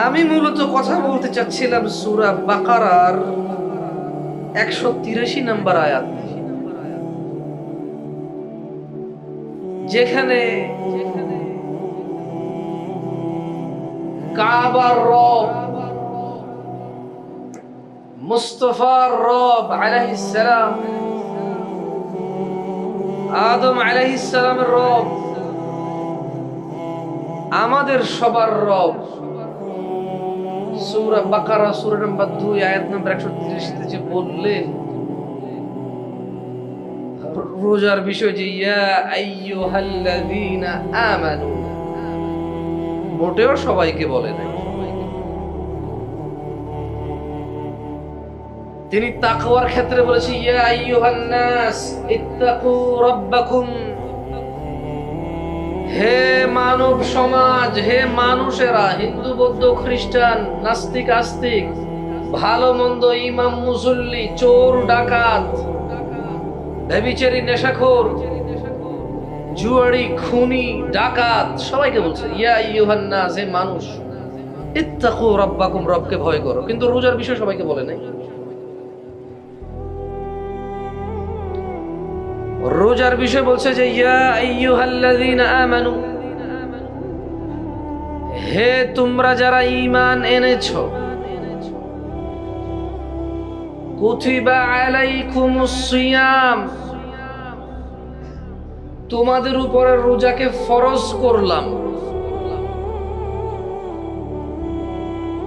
আমি মূলত কথা বলতে চাচ্ছিলাম সূরা বাকারার 183 নম্বর আয়াত, যেখানে কাবার রব, মুস্তাফার রব আলাইহিস সালাম, আদম আলাইহিস সালামের রব, আমাদের সবার রব, সূরা বাকারা সূরা নম্বর 2 আয়াত নম্বর 130 তে যে বললেন রোজার বিষয়, যে ইয়া আইয়ুহাল্লাযীনা আমানু, মোটেও সবাইকে বলে নাই। তিনি তাকওয়ার ক্ষেত্রে বলেছে ইয়া আইয়ুহান নাস ইত্তাকু রাব্বাকুম, হে মানব সমাজ, হে মানুষেরা, হিন্দু বৌদ্ধ খ্রিস্টান নাস্তিক আস্তিক, ভালো মন্দ, ইমাম মুসল্লি, চোর ডাকাত, ব্যভিচারী নেশাখোর, জুয়ারি খুনি ডাকাত, সবাইকে বলছে ইয়া আইয়ুহান নাস, হে মানুষ, ইত্তাকু রাব্বাকুম, রবকে ভয় করো। কিন্তু রোজার বিষয় সবাইকে বলে নাই। রোজার বিষয় বলছে যে ইয়া আইয়ুহাল্লাযীনা আমানু, হে তোমরা যারা ঈমান এনেছো, কুতিবা আলাইকুমুস সিয়াম, তোমাদের উপরে রোজাকে ফরজ করলাম।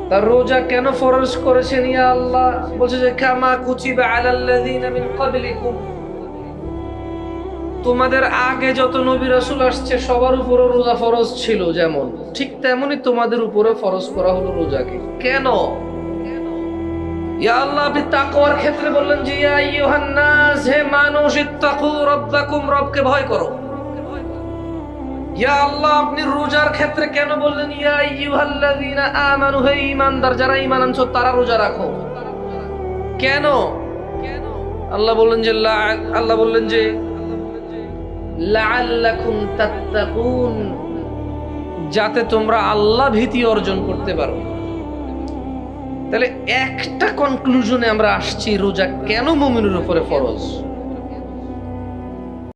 তার রোজা কেন ফরজ করেছেন ইয়া আল্লাহ? বলছে যে কামা কুতিবা আলাল্লাযীনা মিন ক্বাবলিকুম, তোমাদের আগে যত নবী রাসূল আসছে সবার উপরে রোজা ফরজ ছিল, যেমন ঠিক তেমনি তোমাদের উপরে ফরজ করা হলো রোজাকে। কেন? ইয়া আল্লাহ, আপনি তাকওয়ার ক্ষেত্রে বললেন যে ইয়া আইয়ুহান নাস, হে মানুষ, ইত্তাকু রাব্বাকুম, রবকে ভয় করো। ইয়া আল্লাহ, আপনি রোজার ক্ষেত্রে কেন বললেন ইয়া আইয়ুহাল্লাযীনা আমানু, হে ঈমানদার যারা ঈমান আনছো তারা রোজা রাখো? কেন? আল্লাহ বললেন যে লাআল্লাকুম তাত্তাকুন, যাতে তোমরা আল্লাহ ভীতি অর্জন করতে পারো। তাহলে একটা কনক্লুশনে আমরা আসছি, রোজা কেন মুমিনের উপরে ফরজ।